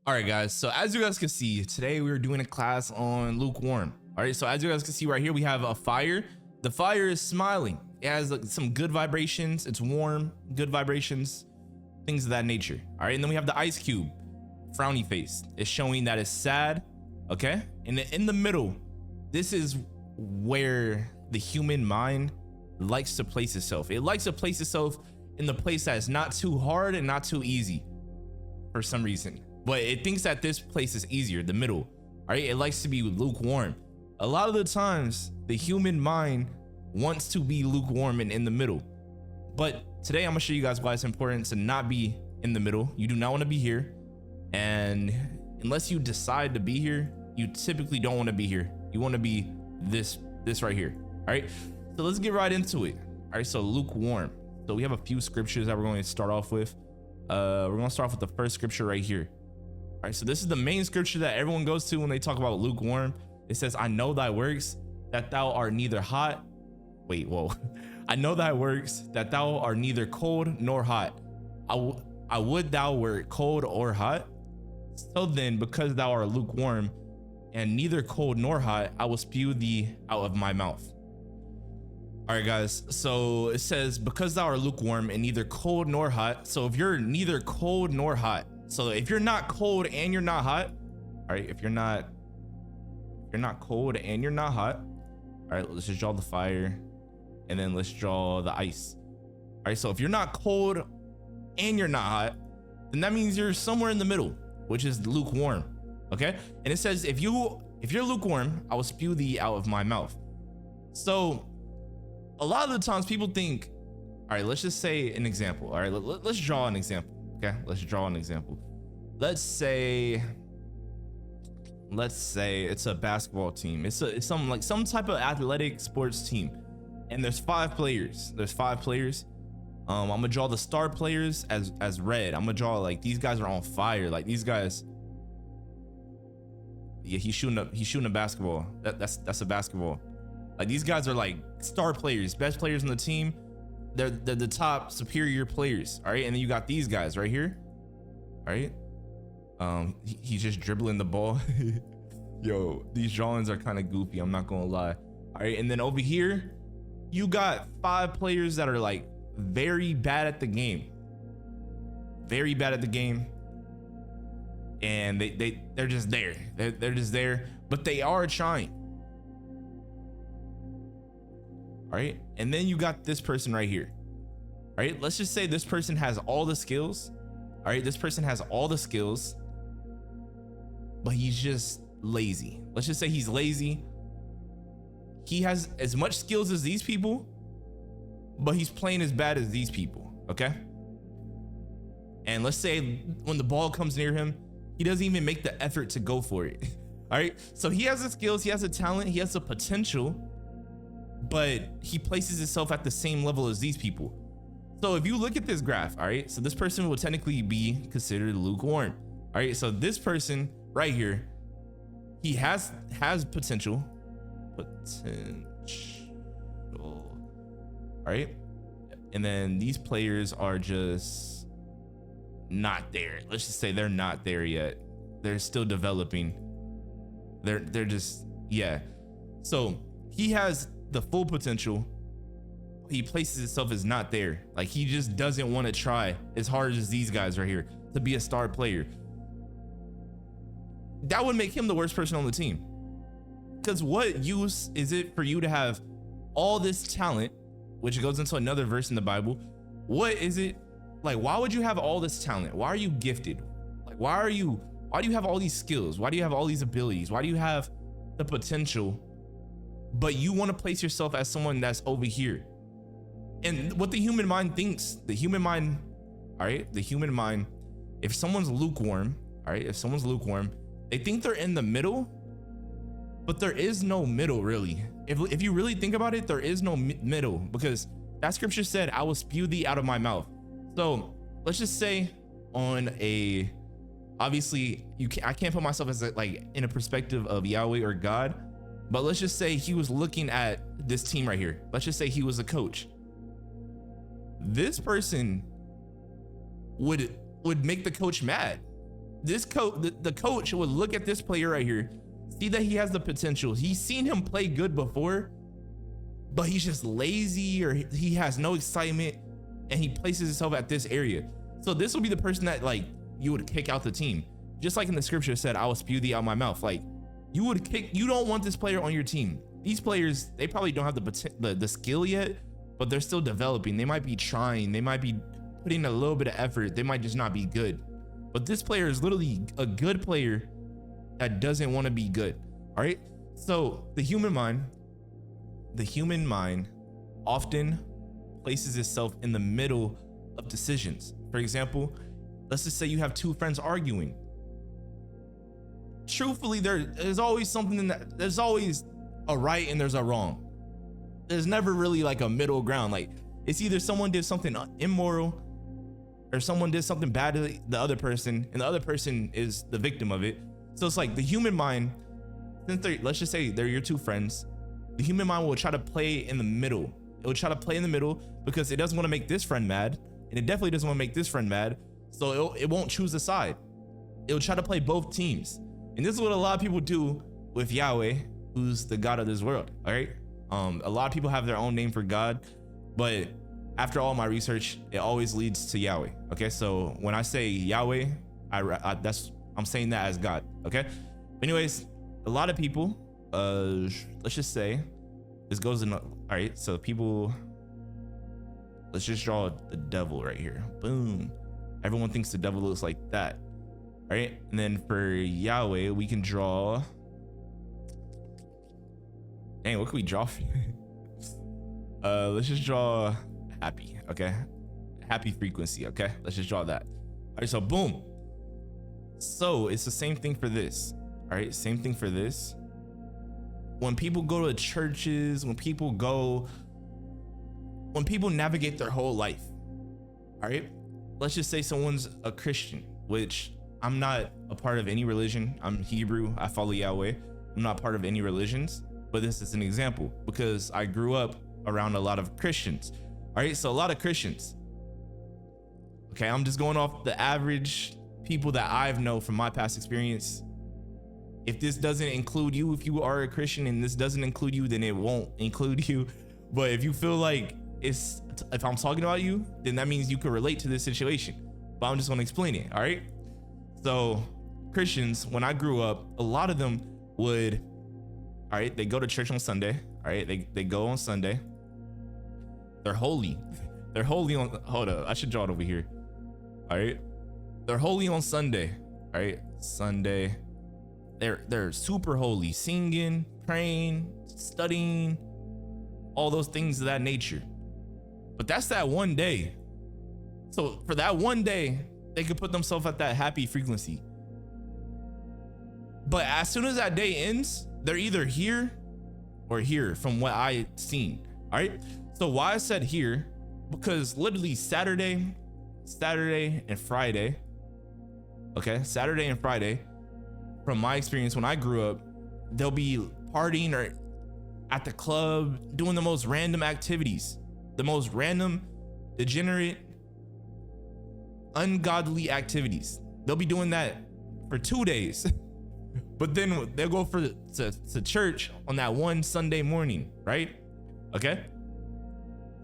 All right, guys. So as you guys can see, today we are doing a class on lukewarm. All right. So as you guys can see right here, we have a fire. The fire is smiling. It has like some good vibrations. It's warm, good vibrations, things of that nature. All right. And then we have the ice cube, frowny face. It's showing that it's sad. Okay. And in the middle, this is where the human mind likes to place itself. It likes to place itself in the place that is not too hard and not too easy for some reason. But it thinks that this place is easier, the middle. All right, it likes to be lukewarm. A lot of the times, the human mind wants to be lukewarm and in the middle. But today, I'm gonna show you guys why it's important to not be in the middle. You do not want to be here, and unless you decide to be here, you typically don't want to be here. You want to be this right here. All right, so let's get right into it. All right, so lukewarm. So we have a few scriptures that we're going to start off with. We're gonna start off with the first scripture right here. All right, so this is the main scripture that everyone goes to when they talk about lukewarm. It says, I know thy works, that thou art neither hot. Wait, whoa. I know thy works, that thou art neither cold nor hot. I would thou were cold or hot. So then, because thou art lukewarm and neither cold nor hot, I will spew thee out of my mouth. All right, guys. So it says, because thou art lukewarm and neither cold nor hot. So if you're neither cold nor hot, so if you're not cold and you're not hot, all right, if you're not cold and you're not hot, all right, let's just draw the fire and then let's draw the ice. All right, so if you're not cold and you're not hot, then that means you're somewhere in the middle, which is lukewarm. Okay, and it says, if you're lukewarm, I will spew thee out of my mouth. So a lot of the times people think, all right, let's just say an example. All right, let's draw an example. Okay, let's draw an example. Let's say it's a basketball team. It's some type of athletic sports team, and there's five players. I'm gonna draw the star players as red. I'm gonna draw like these guys are on fire. Like these guys. Yeah, he's shooting a basketball. That's a basketball. Like these guys are like star players, best players on the team. They're the top superior players. All right, and then you got these guys right here. All right, he's just dribbling the ball. Yo, these drawings are kind of goofy, I'm not gonna lie. All right, and then over here you got five players that are like very bad at the game, and they're just there. They're just there, but they are trying. All right, and then you got this person right here. All right, let's just say this person has all the skills. All right, this person has all the skills, but he's just lazy. Let's just say he's lazy. He has as much skills as these people, but he's playing as bad as these people. Okay, and let's say when the ball comes near him, he doesn't even make the effort to go for it. All right, so he has the skills, he has the talent, he has the potential, but he places himself at the same level as these people. So if you look at this graph, all right, so this person will technically be considered lukewarm. All right, so this person right here, he has potential. All right, and then these players are just not there. Let's just say they're not there yet. They're still developing. They're just, yeah. So he has the full potential. He places himself as not there. Like he just doesn't want to try as hard as these guys right here to be a star player. That would make him the worst person on the team. Because what use is it for you to have all this talent, which goes into another verse in the Bible? What is it like? Why would you have all this talent? Why are you gifted? Like why do you have all these skills? Why do you have all these abilities? Why do you have the potential, but you want to place yourself as someone that's over here? And what the human mind thinks, the human mind, if someone's lukewarm, all right, they think they're in the middle, but there is no middle really. If you really think about it, there is no middle, because that scripture said, I will spew thee out of my mouth. So let's just say obviously I can't put myself as in a perspective of Yahweh or God, but let's just say he was looking at this team right here. Let's just say he was a coach. This person would make the coach mad. This the coach would look at this player right here, see that he has the potential. He's seen him play good before, but he's just lazy or he has no excitement, and he places himself at this area. So this will be the person that like you would kick out the team. Just like in the scripture said, I will spew thee out my mouth. Like you don't want this player on your team. These players, they probably don't have the skill yet, but they're still developing. They might be trying, they might be putting a little bit of effort. They might just not be good. But this player is literally a good player that doesn't want to be good. All right. So the human mind often places itself in the middle of decisions. For example, let's just say you have two friends arguing. Truthfully, there's always something there's always a right and there's a wrong. There's never really like a middle ground. Like it's either someone did something immoral or someone did something bad to the other person, and the other person is the victim of it. So it's like the human mind, let's just say they're your two friends, the human mind will try to play in the middle. It will try to play in the middle because it doesn't want to make this friend mad, and it definitely doesn't want to make this friend mad. So it won't choose a side. It'll try to play both teams. And this is what a lot of people do with Yahweh, who's the God of this world. All right. A lot of people have their own name for God, but after all my research, it always leads to Yahweh. Okay. So when I say Yahweh, I'm saying that as God. Okay. Anyways, a lot of people, let's just say this goes in. All right. So people, let's just draw the devil right here. Boom. Everyone thinks the devil looks like that. All right. And then for Yahweh, we can draw. Dang, what can we draw for you? Let's just draw happy. Okay. Happy frequency. Okay. Let's just draw that. All right. So boom. So it's the same thing for this. All right. Same thing for this. When people go to churches, when people navigate their whole life. All right. Let's just say someone's a Christian, which I'm not a part of any religion. I'm Hebrew. I follow Yahweh. I'm not part of any religions, but this is an example because I grew up around a lot of Christians. All right. So a lot of Christians. Okay. I'm just going off the average people that I've known from my past experience. If this doesn't include you, if you are a Christian and this doesn't include you, then it won't include you. But if you feel like if I'm talking about you, then that means you can relate to this situation. But I'm just going to explain it. All right. So Christians, when I grew up, a lot of them would, all right, they go to church on Sunday. All right. They go on Sunday. They're holy. They're holy on, hold up. I should draw it over here. All right. They're holy on Sunday. All right. Sunday. They're super holy, singing, praying, studying, all those things of that nature. But that's that one day. So for that one day, they could put themselves at that happy frequency. But as soon as that day ends, they're either here or here from what I seen. All right. So why I said here, because literally Saturday and Friday. Okay. Saturday and Friday. From my experience, when I grew up, they'll be partying or at the club, doing the most random activities, the most random, degenerate, ungodly activities. They'll be doing that for 2 days, but then they'll go to church on that one Sunday morning, right? Okay.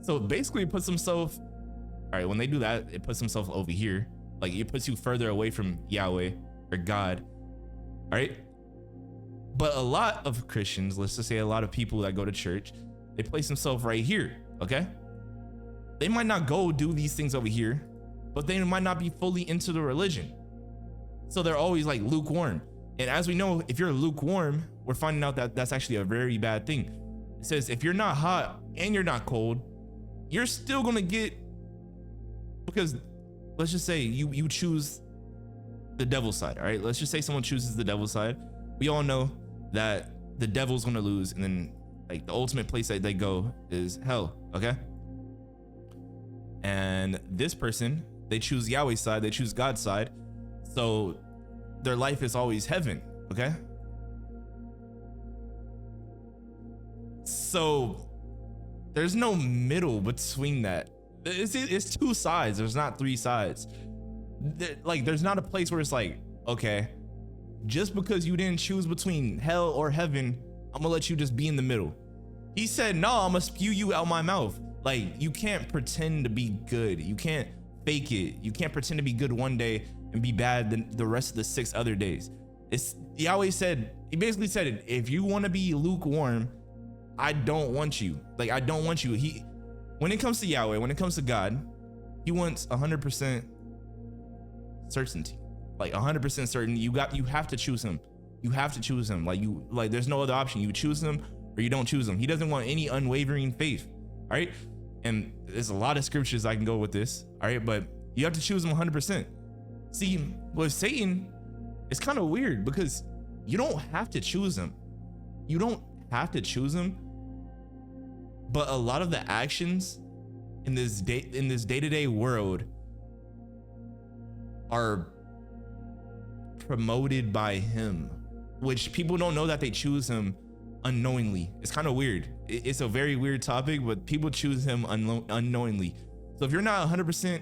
So basically it puts themselves, all right, when they do that, it puts themselves over here. Like it puts you further away from Yahweh or God. All right. But a lot of Christians, let's just say a lot of people that go to church, they place themselves right here. Okay. They might not go do these things over here, but they might not be fully into the religion. So they're always like lukewarm. And as we know, if you're lukewarm, we're finding out that that's actually a very bad thing. It says if you're not hot and you're not cold, you're still going to get, because let's just say you choose the devil's side. All right. Let's just say someone chooses the devil's side. We all know that the devil's going to lose. And then like the ultimate place that they go is hell. Okay. And this person, they choose Yahweh's side. They choose God's side. So their life is always heaven. Okay. So there's no middle between that. It's two sides. There's not three sides. Like there's not a place where it's like okay, just because you didn't choose between hell or heaven, I'm gonna let you just be in the middle. He said, no, I'm gonna spew you out my mouth. Like, you can't pretend to be good. You can't fake it. You can't pretend to be good one day and be bad the rest of the 6 other days. Yahweh said, he basically said it, if you want to be lukewarm, I don't want you. Like, I don't want you. When it comes to Yahweh, when it comes to God, he wants 100% certainty. Like 100% certain. You have to choose him. You have to choose him. Like there's no other option. You choose him or you don't choose him. He doesn't want any unwavering faith. All right. And there's a lot of scriptures I can go with this. All right. But you have to choose him 100%. See, with Satan, it's kind of weird because you don't have to choose him. You don't have to choose him. But a lot of the actions in this day-to-day world are promoted by him, which people don't know that they choose him unknowingly. It's kind of weird. It's a very weird topic, but people choose him unknowingly. So if you're not 100%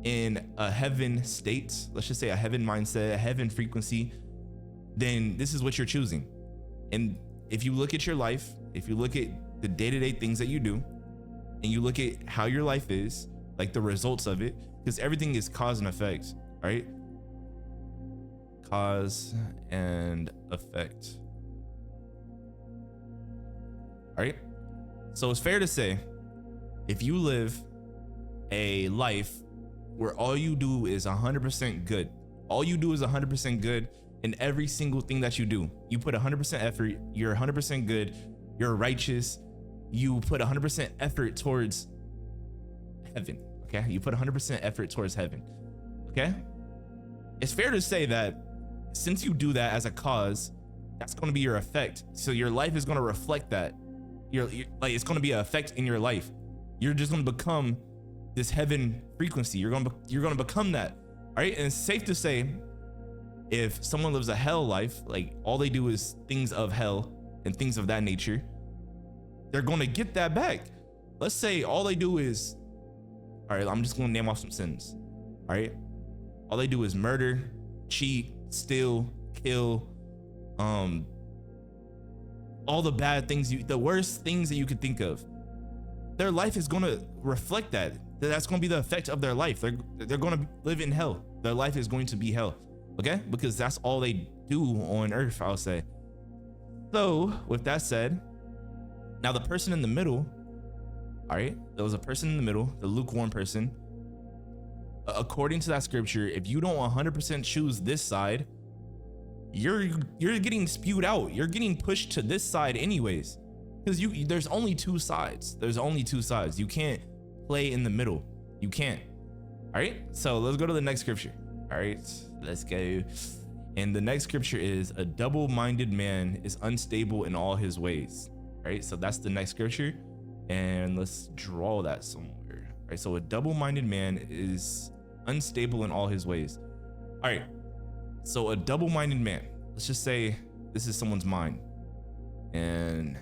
in a heaven state, let's just say a heaven mindset, a heaven frequency, then this is what you're choosing. And if you look at your life, if you look at the day-to-day things that you do, and you look at how your life is, like the results of it, because everything is cause and effect, right? Cause and effect. All right. So it's fair to say, if you live a life where all you do is 100% good, all you do is 100% good in every single thing that you do, you put 100% effort, you're 100% good, you're righteous, you put 100% effort towards heaven. Okay. You put 100% effort towards heaven. Okay. It's fair to say that since you do that as a cause, that's going to be your effect. So your life is going to reflect that. You're like, it's going to be an effect in your life. You're just going to become this heaven frequency. You're going to become that. All right. And it's safe to say, if someone lives a hell life, like all they do is things of hell and things of that nature, they're going to get that back. Let's say all they do is, all right, I'm just going to name off some sins. All right. All they do is murder, cheat, steal, kill, all the bad things, the worst things that you could think of. Their life is going to reflect that. That's going to be the effect of their life. They're going to live in hell. Their life is going to be hell. Okay? Because that's all they do on earth, I'll say. So with that said, now the person in the middle, all right, there was a person in the middle, the lukewarm person. According to that scripture, if you don't 100% choose this side, you're getting spewed out. You're getting pushed to this side anyways, because there's only 2 sides. There's only 2 sides. You can't play in the middle. You can't. All right. So let's go to the next scripture. All right, let's go. And the next scripture is, a double-minded man is unstable in all his ways. All right. So that's the next scripture. And let's draw that somewhere. All right. So a double-minded man is unstable in all his ways. All right. So a double-minded man, let's just say this is someone's mind, and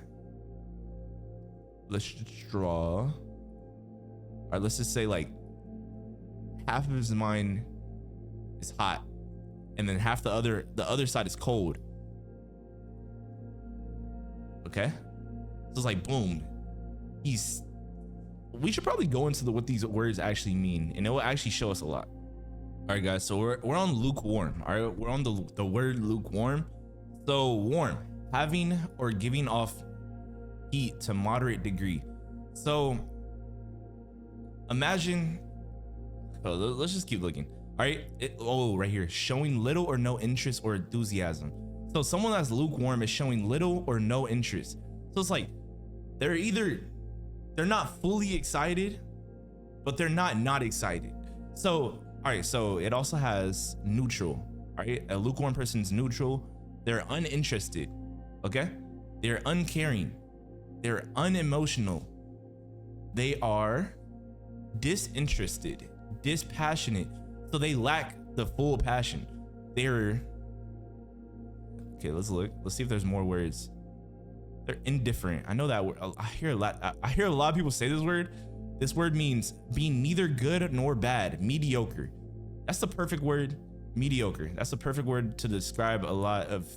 let's just draw. All right, let's just say like half of his mind is hot, and then half the other side is cold. Okay, so it's like boom. We should probably go into what these words actually mean, and it will actually show us a lot. All right, guys, so we're on lukewarm. All right, we're on the word lukewarm. So warm, having or giving off heat to moderate degree. So imagine, let's just keep looking. All right, right here, showing little or no interest or enthusiasm. So someone that's lukewarm is showing little or no interest. So it's like they're not fully excited, but they're not excited. So all right, so it also has neutral. All right, a lukewarm person's neutral. They're uninterested. Okay, they're uncaring. They're unemotional. They are disinterested, dispassionate. So they lack the full passion. Okay, let's look. Let's see if there's more words. They're indifferent. I know that word. I hear a lot of people say this word. This word means being neither good nor bad, mediocre. That's the perfect word Mediocre. That's the perfect word to describe a lot of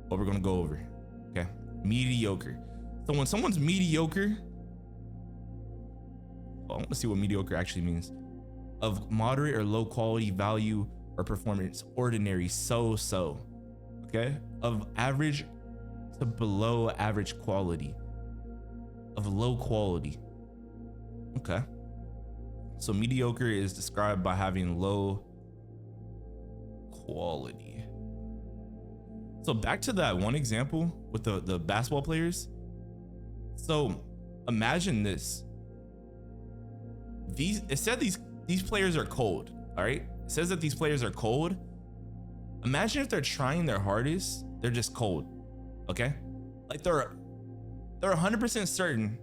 what we're gonna go over. Okay, mediocre. So when someone's mediocre, I want to see what mediocre actually means. Of moderate or low quality, value or performance, ordinary, so. Okay, of average to below average quality, of low quality. Okay, so mediocre is described by having low quality. So back to that one example with the basketball players. So imagine this. It said these players are cold. All right, it says that these players are cold. Imagine if they're trying their hardest, they're just cold. Okay, like they're 100% certain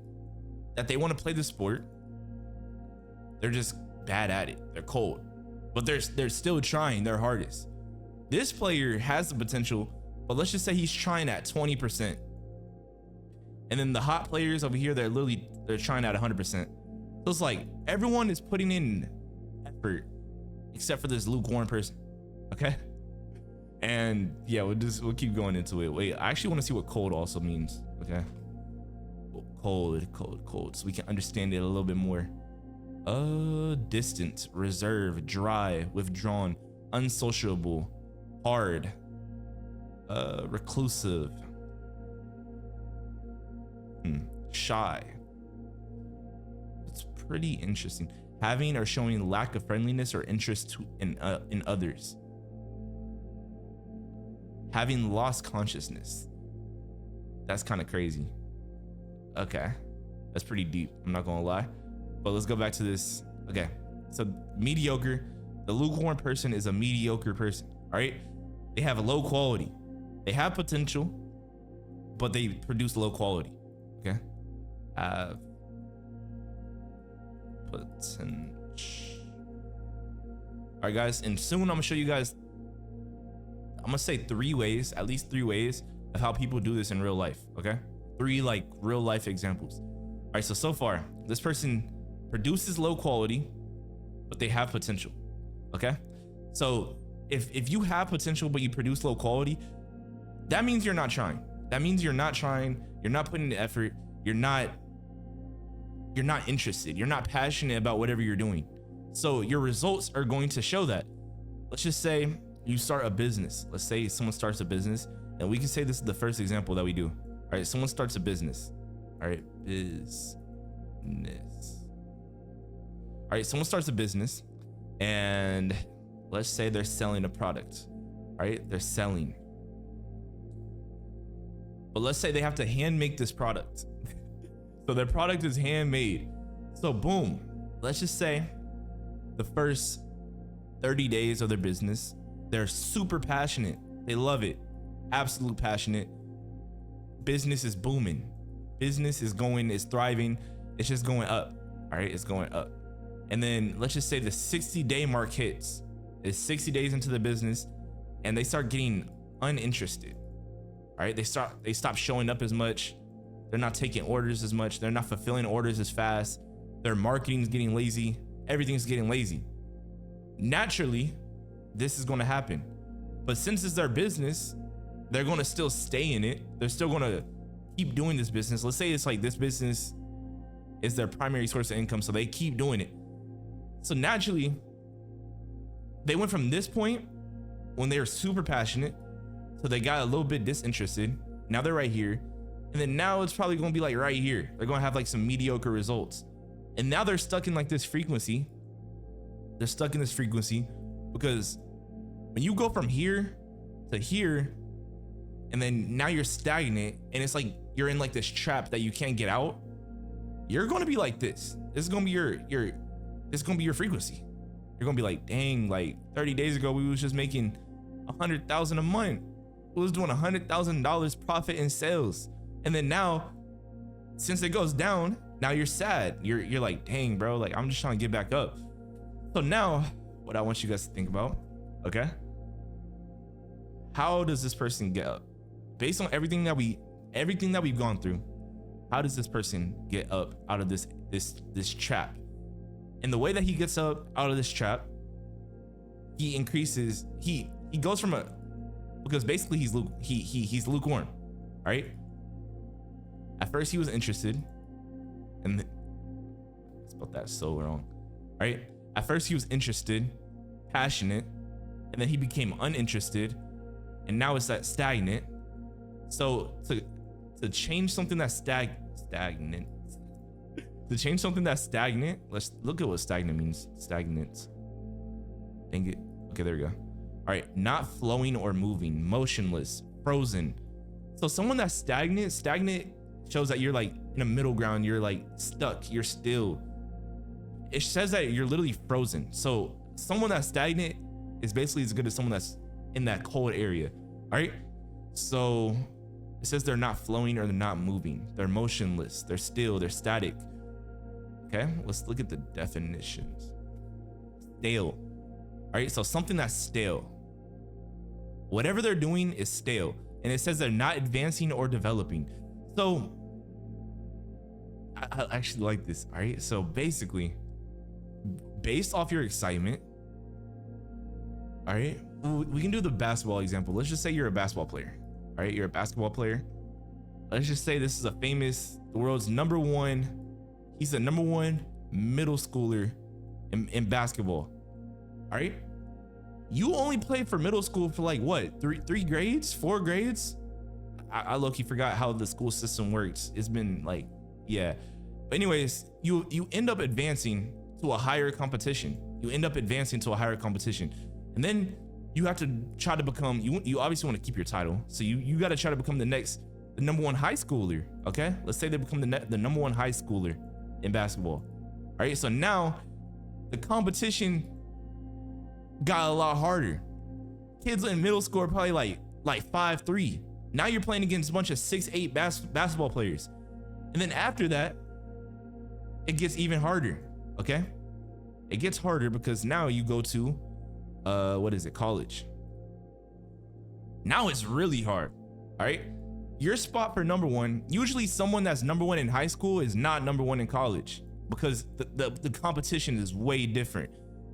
that they want to play the sport. They're just bad at it. They're cold, but they're still trying their hardest. This player has the potential, but let's just say he's trying at 20%. And then the hot players over here, they're trying at 100%. So it's like everyone is putting in effort except for this lukewarm person. Okay. And yeah, we'll keep going into it. Wait, I actually want to see what cold also means. Okay. Cold. So we can understand it a little bit more. Distant, reserved, dry, withdrawn, unsociable, hard, reclusive, shy. It's pretty interesting. Having or showing lack of friendliness or interest in others. Having lost consciousness. That's kind of crazy. Okay, that's pretty deep, I'm not gonna lie. But let's go back to this. Okay, so mediocre. The lukewarm person is a mediocre person. All right, they have a low quality. They have potential, but they produce low quality. Okay, have potential. All right, guys, and soon I'm gonna show you guys. I'm gonna say at least three ways of how people do this in real life. Okay, 3 like real life examples. All right, so far this person produces low quality, but they have potential. Okay, so if you have potential but you produce low quality, that means you're not trying. That means you're not trying. You're not putting the effort. You're not interested. You're not passionate about whatever you're doing. So your results are going to show that. Let's just say you start a business. Let's say someone starts a business, and we can say this is the first example that we do. All right, someone starts a business. All right, business. All right, someone starts a business, and let's say they're selling a product. All right, they're selling. But let's say they have to hand make this product. So their product is handmade. So boom, let's just say the first 30 days of their business, they're super passionate. They love it. Absolute passionate. Business is booming. Business is thriving. It's just going up. All right, it's going up. And then let's just say the 60-day mark hits. It's 60 days into the business, and they start getting uninterested. All right, they stop showing up as much. They're not taking orders as much. They're not fulfilling orders as fast. Their marketing's getting lazy. Everything's getting lazy. Naturally, this is going to happen. But since it's their business, they're going to still stay in it. They're still going to keep doing this business. Let's say it's like this business is their primary source of income, so they keep doing it. So naturally, they went from this point when they were super passionate, so they got a little bit disinterested. Now they're right here. And then now it's probably going to be like right here. They're going to have like some mediocre results. And now they're stuck in like this frequency. They're stuck in this frequency because when you go from here to here, and then now you're stagnant, and it's like you're in like this trap that you can't get out, you're going to be like this. This is going to be your frequency. You're going to be like, dang, like 30 days ago, we was just making $100,000 a month. We was doing $100,000 profit in sales. And then now, since it goes down, now you're sad. You're like, dang, bro, like I'm just trying to get back up. So now what I want you guys to think about, okay? How does this person get up? Based on everything that we've gone through, how does this person get up out of this trap? And the way that he gets up out of this trap, he increases, he goes from because basically he's lukewarm. All right. At first he was interested, and I spelled that so wrong. All right. At first he was interested, passionate, and then he became uninterested, and now it's that stagnant. So to change something that's stagnant, let's look at what stagnant means. Stagnant. Dang it. Okay, there we go. All right, not flowing or moving, motionless, frozen. So someone that's stagnant shows that you're like in a middle ground. You're like stuck. You're still. It says that you're literally frozen. So someone that's stagnant is basically as good as someone that's in that cold area. All right. So it says they're not flowing or they're not moving. They're motionless. They're still. They're static. Okay. Let's look at the definitions. Stale. All right. So something that's stale. Whatever they're doing is stale. And it says they're not advancing or developing. So I actually like this. All right. So basically, based off your excitement, all right, we can do the basketball example. Let's just say you're a basketball player. All right. You're a basketball player. Let's just say this is the world's number one. He's the number one middle schooler in basketball. All right. You only played for middle school for like what, three grades, 4 grades? I low-key forgot how the school system works. It's been like, yeah. But anyways, you end up advancing to a higher competition. And then you have to try to become, you obviously want to keep your title. So you got to try to become the number one high schooler. Okay. Let's say they become the number one high schooler in basketball. All right. So now the competition got a lot harder. Kids in middle school are probably like 5'3". Now you're playing against a bunch of 6'8" basketball players. And then after that, it gets even harder. Okay. It gets harder because now you go to, college. Now it's really hard. All right. Your spot for number one, usually someone that's number one in high school is not number one in college because the competition is way different.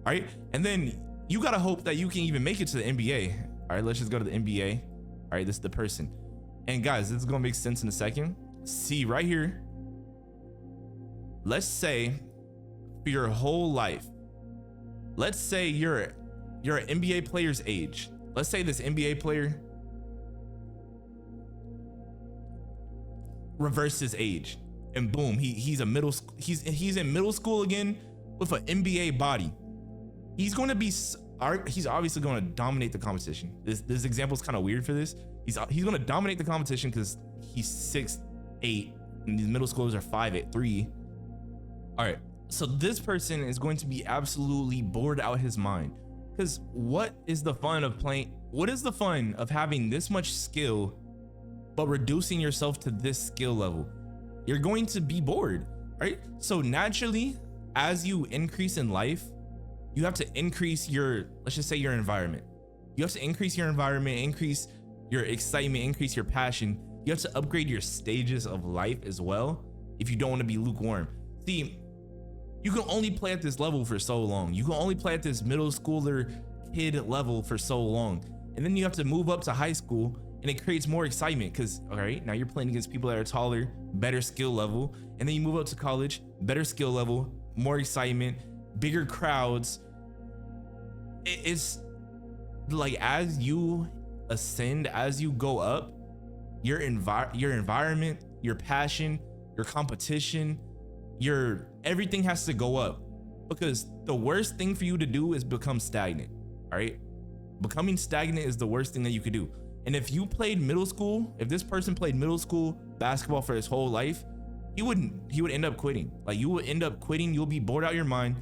All right. And then you got to hope that you can even make it to the NBA. All right. Let's just go to the NBA. All right. This is the person. And guys, this is going to make sense in a second. See right here. Let's say for your whole life, let's say you're an NBA player's age. Let's say this NBA player reversed his age, and boom, he's in middle school again with an NBA body. He's obviously going to dominate the competition. This example is kind of weird for this. He's going to dominate the competition because he's 6'8", and these middle schoolers are 5'3". All right. So this person is going to be absolutely bored out his mind, because what is the fun of having this much skill but reducing yourself to this skill level? You're going to be bored, right? So naturally, as you increase in life, you have to increase let's just say your environment. You have to increase your environment, increase your excitement, increase your passion. You have to upgrade your stages of life as well if you don't want to be lukewarm. See, you can only play at this level for so long. You can only play at this middle schooler kid level for so long. And then you have to move up to high school, and it creates more excitement because, all right, now you're playing against people that are taller, better skill level. And then you move up to college, better skill level, more excitement, bigger crowds. It's like, as you ascend, as you go up, your environment, your passion, your competition, everything has to go up, because the worst thing for you to do is become stagnant. All right. Becoming stagnant is the worst thing that you could do. And if this person played middle school basketball for his whole life, he would end up quitting. Like, you would end up quitting. You'll be bored out of your mind.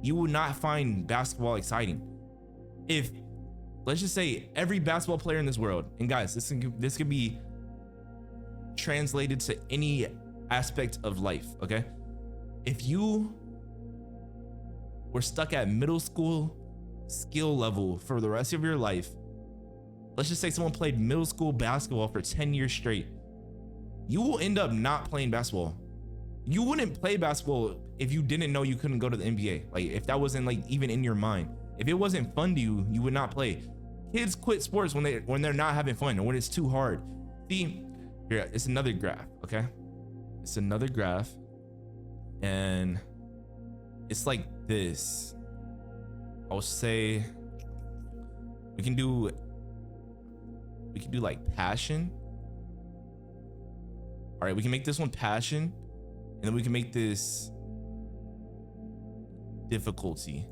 You would not find basketball exciting. If, let's just say, every basketball player in this world, and guys, this could be translated to any aspect of life. Okay. If you were stuck at middle school skill level for the rest of your life, let's just say someone played middle school basketball for 10 years straight, you will end up not playing basketball. You wouldn't play basketball if you didn't know you couldn't go to the NBA. Like, if that wasn't like even in your mind, If it wasn't fun to you, you would not play. Kids quit sports when they're not having fun or when it's too hard. See, here, it's another graph, okay? It's another graph, and it's like this. I'll say we can do like passion. All right, we can make this one passion, and then we can make this difficulty.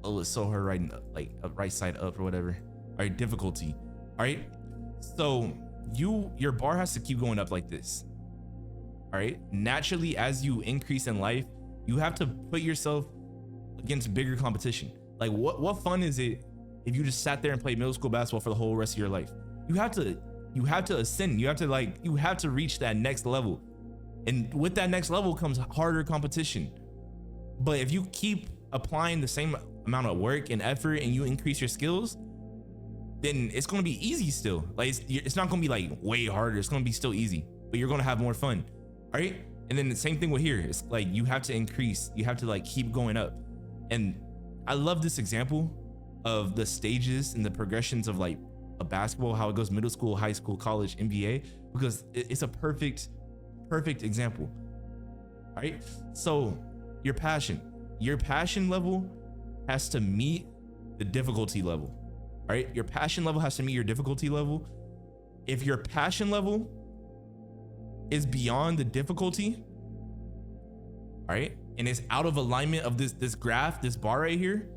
Oh, it's so hard, right side up or whatever. All right, difficulty. All right, so your bar has to keep going up like this. All right, naturally, as you increase in life, you have to put yourself against bigger competition. Like, what fun is it if you just sat there and played middle school basketball for the whole rest of your life? You have to ascend. You have to reach that next level, and with that next level comes harder competition. But if you keep applying the same amount of work and effort and you increase your skills, then it's going to be easy still. Like, it's not going to be like way harder. It's going to be still easy, but you're going to have more fun. All right. And then the same thing with here. It's like you have to increase, you have to like keep going up. And I love this example of the stages and the progressions of like a basketball, how it goes middle school, high school, college, NBA, because it's a perfect example. All right. So your passion level has to meet the difficulty level. All right. Your passion level has to meet your difficulty level. If your passion level is beyond the difficulty, all right, and it's out of alignment of this graph, this bar right here,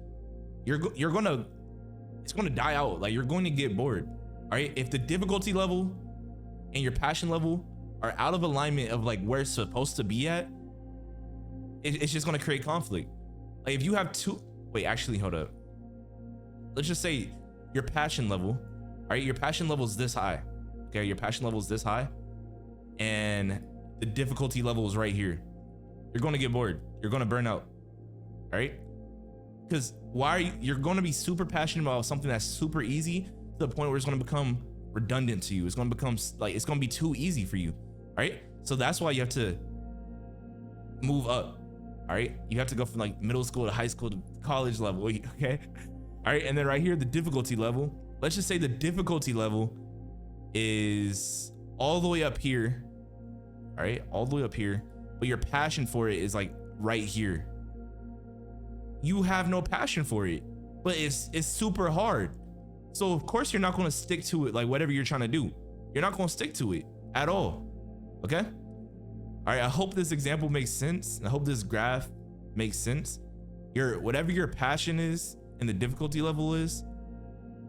it's gonna die out. Like, you're going to get bored. All right. If the difficulty level and your passion level are out of alignment of like where it's supposed to be at, it's just gonna create conflict. Like, if you have actually hold up. Let's just say your passion level, all right, your passion level is this high. Okay, your passion level is this high, and the difficulty level is right here. You're gonna get bored. You're gonna burn out. All right, because you're gonna be super passionate about something that's super easy to the point where it's gonna become redundant to you. It's gonna become like, it's gonna be too easy for you. All right, so that's why you have to move up. All right, you have to go from like middle school to high school to college level. Okay, all right, and then right here, the difficulty level. Let's just say the difficulty level is all the way up here. All right, all the way up here, but your passion for it is like right here. You have no passion for it, but it's super hard. So of course you're not going to stick to it. Like, whatever you're trying to do, you're not going to stick to it at all. Okay. All right. I hope this example makes sense. I hope this graph makes sense. Whatever your passion is and the difficulty level is,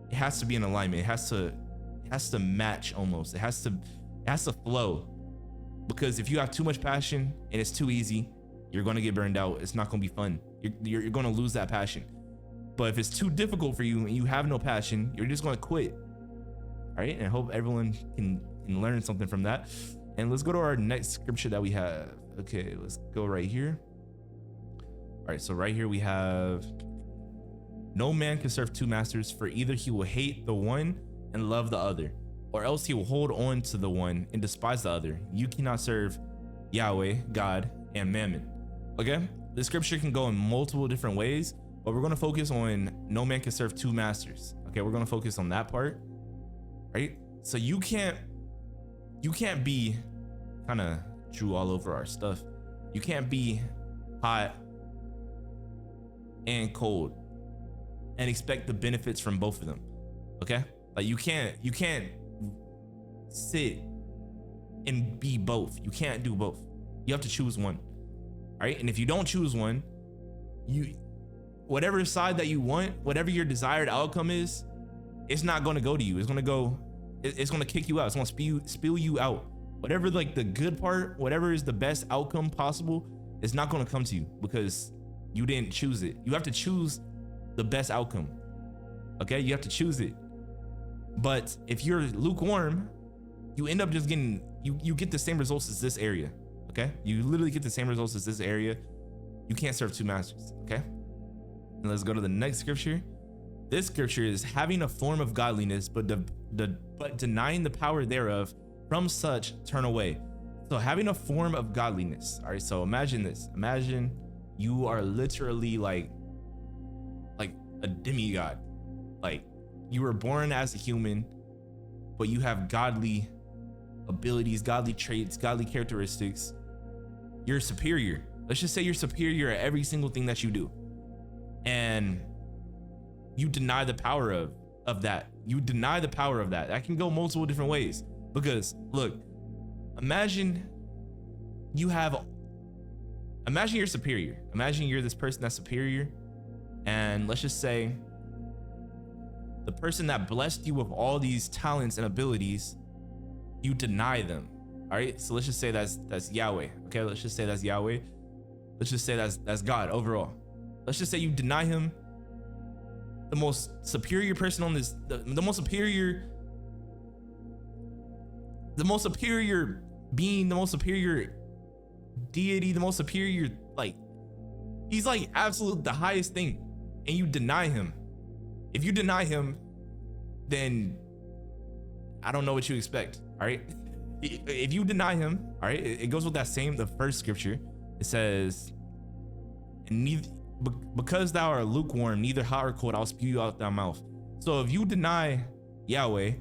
it has to be in alignment. It has to match almost. It has to flow. Because if you have too much passion and it's too easy, you're going to get burned out. It's not going to be fun. You're going to lose that passion. But if it's too difficult for you and you have no passion, you're just going to quit. All right. And I hope everyone can learn something from that. And let's go to our next scripture that we have. Okay, let's go right here. All right. So right here we have, no man can serve two masters, for either he will hate the one and love the other, or else he will hold on to the one and despise the other. You cannot serve Yahweh, God, and Mammon. Okay, the scripture can go in multiple different ways, but we're going to focus on no man can serve two masters. Okay, we're going to focus on that part, right? So you can't be kind of drew all over our stuff. You can't be hot and cold and expect the benefits from both of them. Okay, like you can't sit and be both. You can't do both. You have to choose one. All right, and if you don't choose one, whatever side that you want, whatever your desired outcome is, it's not going to go to you. It's going to kick you out. It's going to spill you out. Whatever, like the good part, whatever is the best outcome possible, it's not going to come to you because you didn't choose it. You have to choose the best outcome. Okay, you have to choose it. But if you're lukewarm, you end up just getting, you get the same results as this area. Okay, you literally get the same results as this area. You can't serve two masters. Okay, and let's go to the next scripture. This scripture is, having a form of godliness, but denying the power thereof, from such turn away. So having a form of godliness. All right, so imagine this. Imagine you are literally like a demigod. Like, you were born as a human, but you have godly abilities, godly traits, godly characteristics. You're superior. Let's just say you're superior at every single thing that you do. And you deny the power of that. You deny the power of that. That can go multiple different ways. Because look, imagine you're superior. Imagine you're this person that's superior. And let's just say the person that blessed you with all these talents and abilities, you deny them. All right. So let's just say that's Yahweh. Okay. Let's just say that's Yahweh. Let's just say that's God overall. Let's just say you deny him, the most superior person on this, the most superior being, the most superior deity, the most superior, like, he's like absolute the highest thing, and you deny him. If you deny him, then I don't know what you expect. All right. If you deny him, all right, it goes with that same, the first scripture. It says, because thou art lukewarm, neither hot or cold, I'll spew you out thy mouth. So if you deny Yahweh,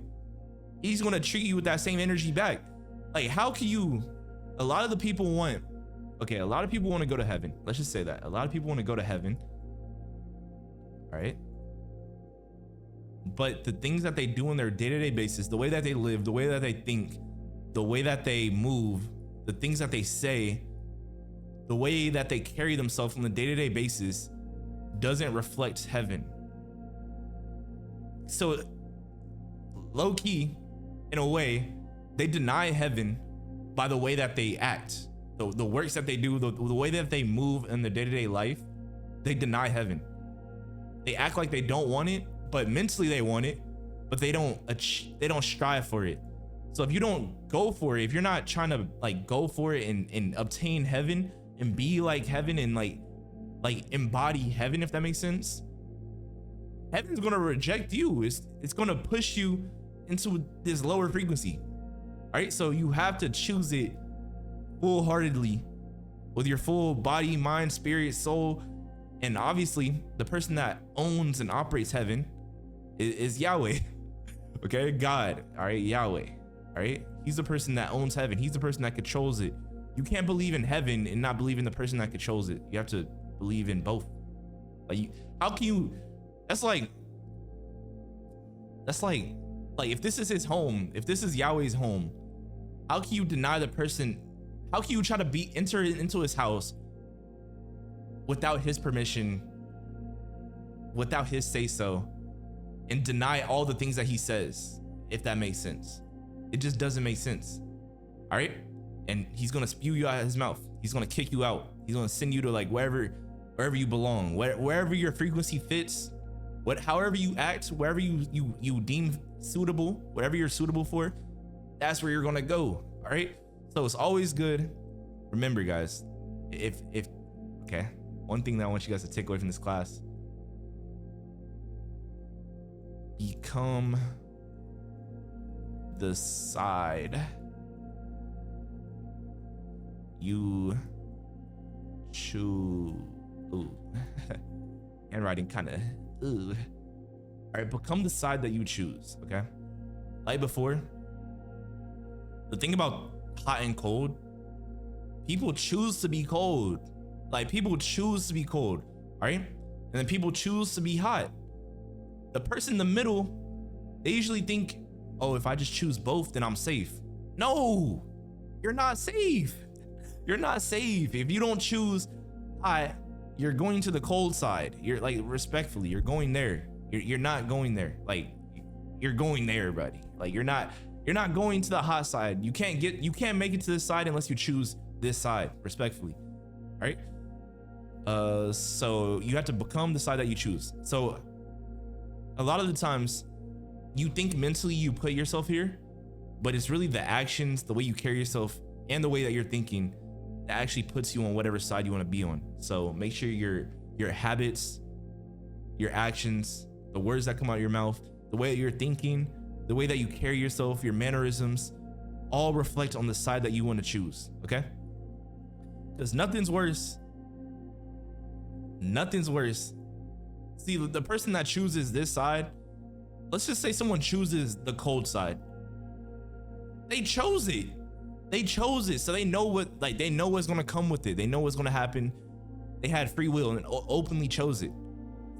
he's going to treat you with that same energy back. Like, how can you, a lot of people want to go to heaven. Let's just say that a lot of people want to go to heaven. All right. But the things that they do on their day-to-day basis, the way that they live, the way that they think, the way that they move, the things that they say, the way that they carry themselves on a day-to-day basis doesn't reflect heaven. So low key, in a way, they deny heaven by the way that they act, the works that they do, the way that they move in their day-to-day life. They deny heaven. They act like they don't want it, but mentally they want it, but they don't strive for it. So if you don't go for it, if you're not trying to like go for it and obtain heaven and be like heaven and like embody heaven, if that makes sense, heaven's gonna reject you. It's gonna push you into this lower frequency. All right, so you have to choose it full-heartedly with your full body, mind, spirit, soul. And obviously the person that owns and operates heaven is Yahweh. Okay, God. All right, Yahweh. All right, he's the person that owns heaven. He's the person that controls it. You can't believe in heaven and not believe in the person that controls it. You have to believe in both. Like, how can you? That's like if this is his home, if this is Yahweh's home, how can you deny the person? How can you try to enter into his house without his permission, without his say so, and deny all the things that he says? If that makes sense. It just doesn't make sense. All right. And he's going to spew you out of his mouth. He's going to kick you out. He's going to send you to like wherever you belong, wherever your frequency fits, however you act, wherever you deem suitable, whatever you're suitable for, that's where you're going to go. All right. So it's always good. Remember, guys, okay, one thing that I want you guys to take away from this class: become the side you choose. Ooh. Handwriting kind of ooh. All right, become the side that you choose. Okay, like before, the thing about hot and cold, people choose to be cold. Like, people choose to be cold, all right, and then people choose to be hot. The person in the middle, they usually think, oh, if I just choose both, then I'm safe. No, you're not safe. You're not safe. If you don't choose hot, you're going to the cold side. You're like, respectfully, you're going there. You're not going there. Like, you're going there, buddy. Like, you're not going to the hot side. You can't make it to this side unless you choose this side, respectfully. All right. So you have to become the side that you choose. So a lot of the times you think mentally you put yourself here, but it's really the actions, the way you carry yourself, and the way that you're thinking that actually puts you on whatever side you want to be on. So make sure your habits, your actions, the words that come out of your mouth, the way that you're thinking, the way that you carry yourself, your mannerisms, all reflect on the side that you want to choose. Okay? Because nothing's worse Nothing's worse. See, the person that chooses this side, let's just say someone chooses the cold side. They chose it. They chose it. So they know what, like, they know what's going to come with it. They know what's going to happen. They had free will and openly chose it.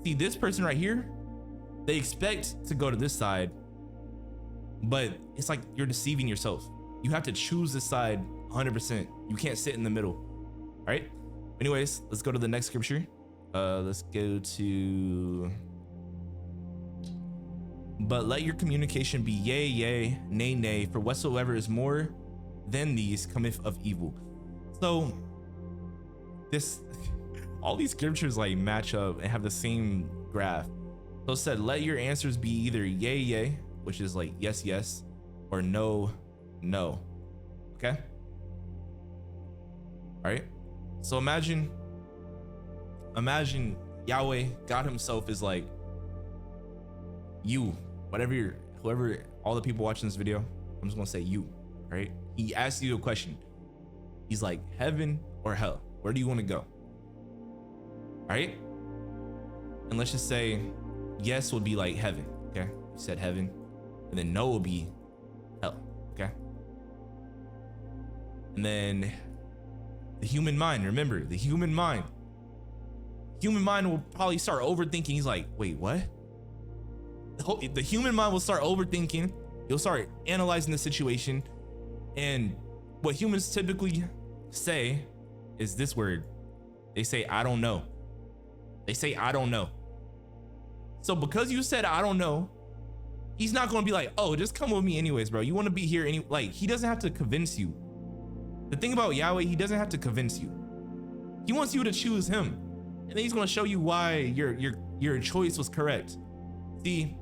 See, this person right here, they expect to go to this side, but it's like you're deceiving yourself. You have to choose this side 100%. You can't sit in the middle. All right. Anyways, let's go to the next scripture. Let's go to, but let your communication be yea, yea, nay, nay, for whatsoever is more than these cometh of evil. So this, all these scriptures like match up and have the same graph. So it said, let your answers be either yea, yea, which is like yes, yes, or no, no. Okay. All right. So imagine Yahweh, God himself is like, you, whoever, all the people watching this video, I'm just gonna say you, right? He asks you a question. He's like, heaven or hell? Where do you want to go? All right. And let's just say yes would be like heaven. Okay. You said heaven, and then no will be hell. Okay. And then the human mind, remember the human mind will probably start overthinking. He's like, wait, what? The human mind will start overthinking. You'll start analyzing the situation. And what humans typically say is this word. They say, I don't know. They say, I don't know. So because you said, I don't know, he's not going to be like, oh, just come with me anyways, bro. You want to be here like, he doesn't have to convince you. The thing about Yahweh, he doesn't have to convince you. He wants you to choose him. And then he's going to show you why your choice was correct. See,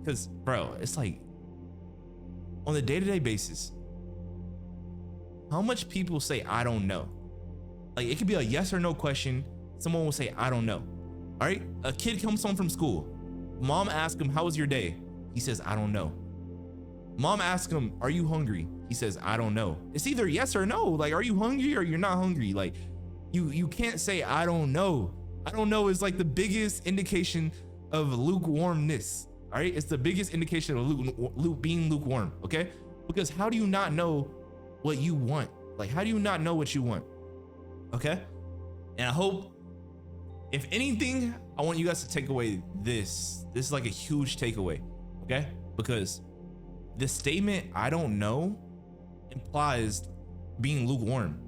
because bro, it's like on the day-to-day basis, how much people say, I don't know? Like it could be a yes or no question. Someone will say, I don't know. All right. A kid comes home from school. Mom asks him, how was your day? He says, I don't know. Mom asks him, are you hungry? He says, I don't know. It's either yes or no. Like, are you hungry or you're not hungry? Like you can't say, I don't know. I don't know is like the biggest indication of lukewarmness. All right. It's the biggest indication of being lukewarm. Okay. Because how do you not know what you want? Like, how do you not know what you want? Okay. And I hope, if anything, I want you guys to take away this. This is like a huge takeaway. Okay. Because the statement, I don't know, implies being lukewarm.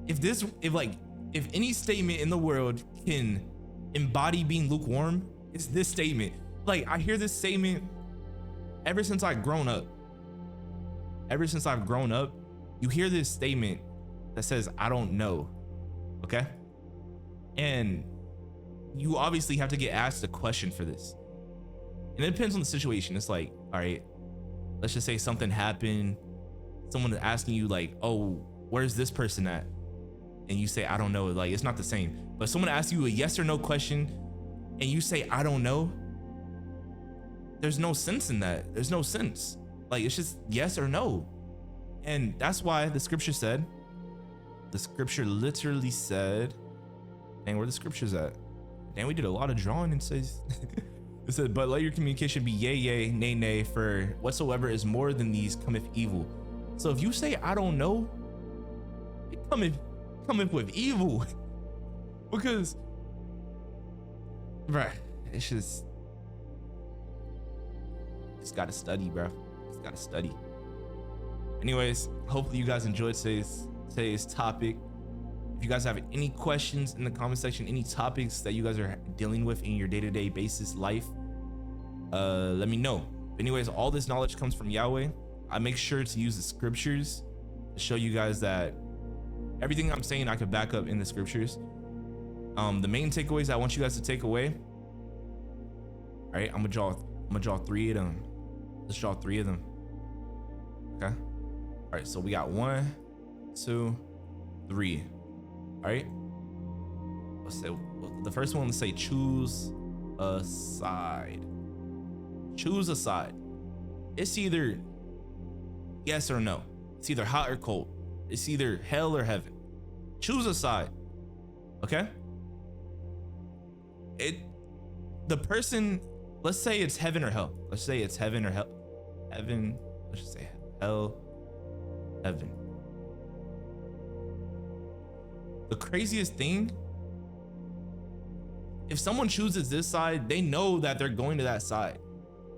If any statement in the world can embody being lukewarm, it's this statement. Like, I hear this statement ever since I've grown up. Ever since I've grown up, you hear this statement that says, I don't know. Okay. And you obviously have to get asked a question for this. And it depends on the situation. It's like, all right, let's just say something happened. Someone is asking you like, oh, where's this person at? And you say, I don't know. Like, it's not the same. But someone asks you a yes or no question and you say, I don't know. There's no sense in that. There's no sense. Like, it's just yes or no. And that's why the scripture literally said, dang, where the scriptures at? Dang, we did a lot of drawing and says, it said, but let your communication be yea, yea, nay, nay, for whatsoever is more than these cometh evil. So if you say, I don't know, it cometh with evil. Because, bruh, it's just gotta study, bro. Just gotta study. Anyways, hopefully you guys enjoyed today's topic. If you guys have any questions in the comment section, any topics that you guys are dealing with in your day-to-day basis life, let me know. Anyways, all this knowledge comes from Yahweh. I make sure to use the scriptures to show you guys that everything I'm saying I could back up in the scriptures. The main takeaways I want you guys to take away. All right, I'm gonna draw 3 of them. Let's draw 3 of them. Okay. All right, so we got 1, 2, 3. All right. Let's say the first one. Let's say choose a side. Choose a side. It's either yes or no. It's either hot or cold. It's either hell or heaven. Choose a side. Okay. The person, let's say it's heaven or hell. Let's say it's heaven or hell. Heaven, let's just say hell, heaven. The craziest thing, if someone chooses this side, they know that they're going to that side.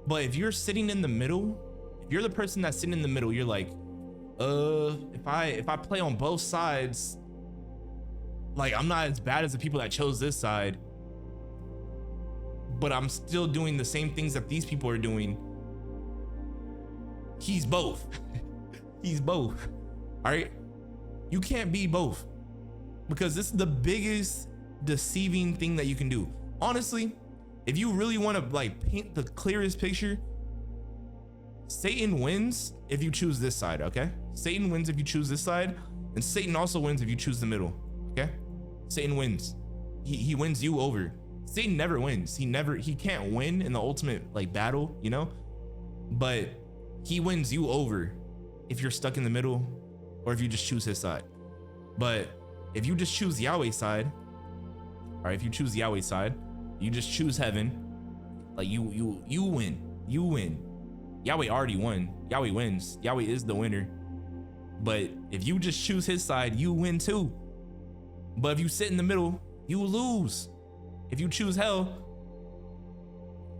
But if you're sitting in the middle, if you're the person that's sitting in the middle, you're like, if I play on both sides, like I'm not as bad as the people that chose this side, but I'm still doing the same things that these people are doing. He's both. He's both. All right. You can't be both, because this is the biggest deceiving thing that you can do. Honestly, if you really want to like paint the clearest picture, Satan wins if you choose this side. Okay. Satan wins if you choose this side, and Satan also wins if you choose the middle. Okay. Satan wins. He wins you over. Satan never wins. He can't win in the ultimate like battle, you know, but he wins you over if you're stuck in the middle or if you just choose his side. But if you just choose Yahweh's side, or if you choose Yahweh's side, you just choose heaven, like you win. You win. Yahweh already won. Yahweh wins. Yahweh is the winner. But if you just choose his side, you win too. But if you sit in the middle, you lose. If you choose hell,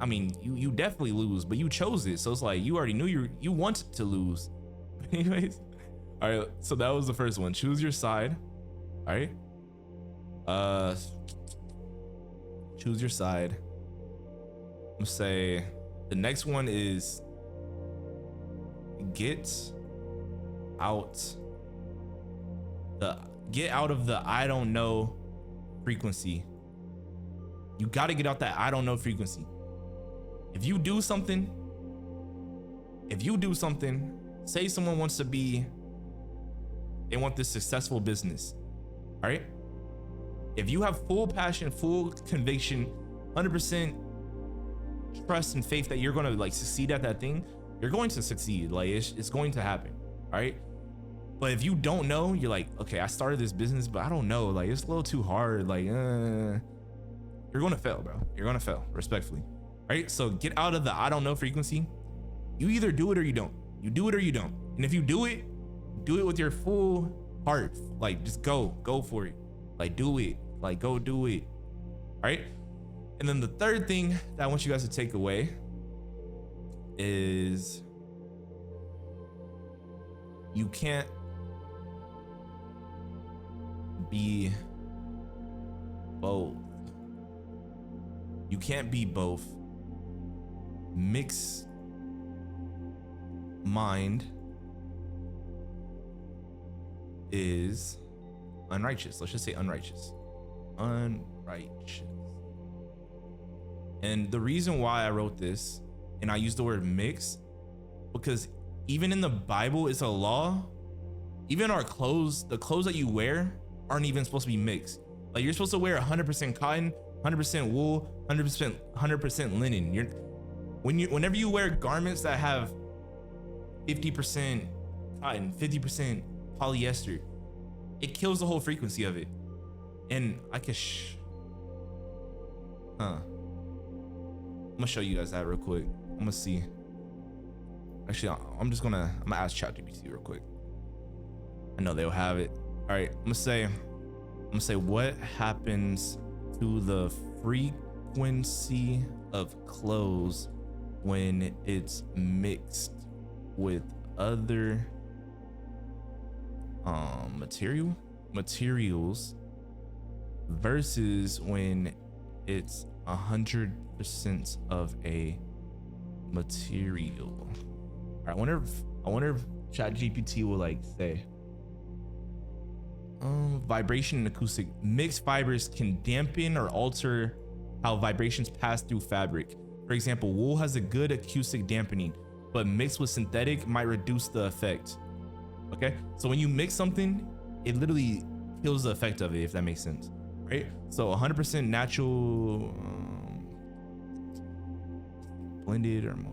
I mean, you definitely lose, but you chose it. So it's like you already knew you wanted to lose. Anyways, all right. So that was the first one. Choose your side. All right. Choose your side. I'm gonna say the next one is get out of the I don't know frequency. You got to get out that I don't know frequency. If you do something, say someone wants to be, they want this successful business. All right. If you have full passion, full conviction, 100% trust and faith that you're going to like succeed at that thing, you're going to succeed. Like it's going to happen. All right. But if you don't know, you're like, okay, I started this business, but I don't know. Like it's a little too hard. Like, you're going to fail, bro. You're going to fail, respectfully. All right. So get out of the I don't know frequency. You either do it or you don't. You do it or you don't. And if you do it with your full heart. Like just go for it. Like do it. Like go do it. All right. And then the third thing that I want you guys to take away is you can't be both. You can't be both. Mixed mind is unrighteous. Let's just say unrighteous. Unrighteous. And the reason why I wrote this and I use the word mix, because even in the Bible, it's a law. Even our clothes, the clothes that you wear aren't even supposed to be mixed. Like you're supposed to wear 100% cotton, 100% wool, 100% linen. Whenever you wear garments that have 50% cotton, 50% polyester, it kills the whole frequency of it. And I can I'm gonna show you guys that real quick. I'm gonna see. Actually, I'm gonna ask ChatGPT real quick. I know they'll have it. All right, I'm gonna say what happens to the frequency of clothes when it's mixed with other materials versus when it's 100% of a material. All right, I wonder if ChatGPT will like say vibration and acoustic. Mixed fibers can dampen or alter how vibrations pass through fabric. For example, wool has a good acoustic dampening, but mixed with synthetic might reduce the effect. Okay, so when you mix something, it literally kills the effect of it, if that makes sense, right? So 100% natural, blended or more.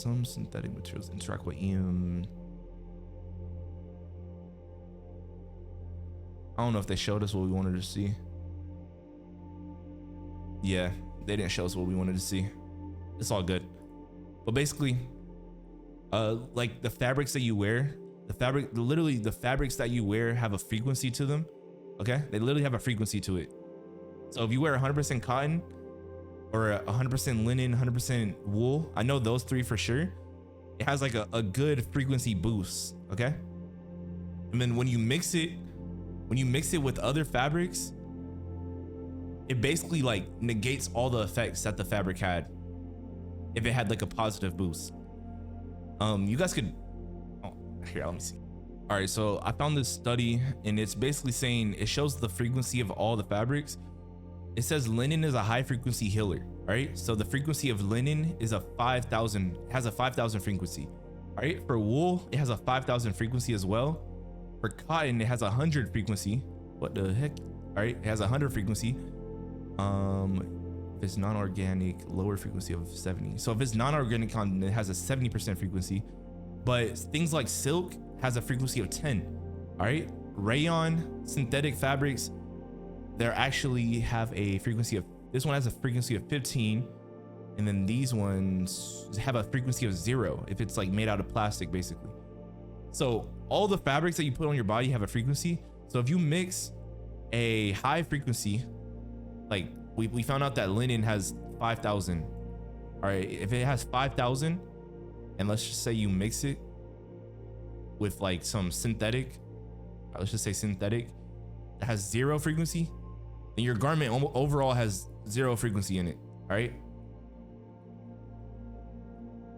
some synthetic materials interact with I don't know if they showed us what we wanted to see. Yeah, they didn't show us what we wanted to see. It's all good. But basically, like the fabrics that you wear, literally the fabrics that you wear have a frequency to them. Okay, they literally have a frequency to it. So if you wear 100% cotton or 100% linen, 100% wool, I know those three for sure, it has like a good frequency boost. Okay, and then when you mix it with other fabrics, it basically like negates all the effects that the fabric had if it had like a positive boost. You guys could, oh, here, let me see. All right, so I found this study and it's basically saying it shows the frequency of all the fabrics. It says linen is a high frequency healer. All right, so the frequency of linen is a 5,000, has a 5,000 frequency. All right, for wool, it has a 5,000 frequency as well. For cotton, it has 100 frequency. What the heck? All right, it has 100 frequency. If it's non-organic, lower frequency of 70. So if it's non-organic cotton, it has a 70% frequency. But things like silk has a frequency of 10. All right, rayon, synthetic fabrics, they actually have a frequency of, this one has a frequency of 15, and then these ones have a frequency of 0 if it's like made out of plastic, basically. So all the fabrics that you put on your body have a frequency. So if you mix a high frequency, like we found out that linen has 5,000. All right, if it has 5,000, and let's just say you mix it with like some synthetic, let's just say synthetic that has 0 frequency, then your garment overall has 0 frequency in it. All right,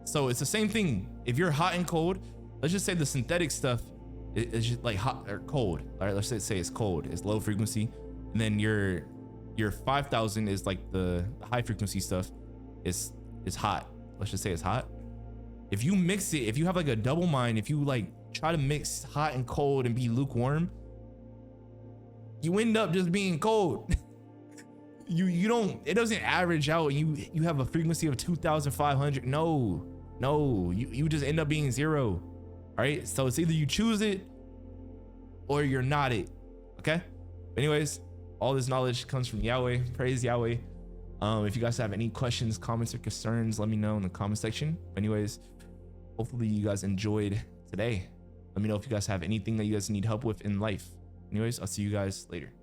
so it's the same thing. If you're hot and cold, let's just say the synthetic stuff is just like hot or cold. All right, let's say it's cold, it's low frequency, and then your 5,000 is like the high frequency stuff is hot. Let's just say it's hot. If you mix it, if you have like a double mind, if you like try to mix hot and cold and be lukewarm, you end up just being cold. you don't, it doesn't average out. You have a frequency of 2,500. No, you just end up being 0. All right, so it's either you choose it or you're not it. Okay, anyways, all this knowledge comes from Yahweh. Praise Yahweh. If you guys have any questions, comments, or concerns, let me know in the comment section. Anyways, hopefully you guys enjoyed today. Let me know if you guys have anything that you guys need help with in life. Anyways, I'll see you guys later.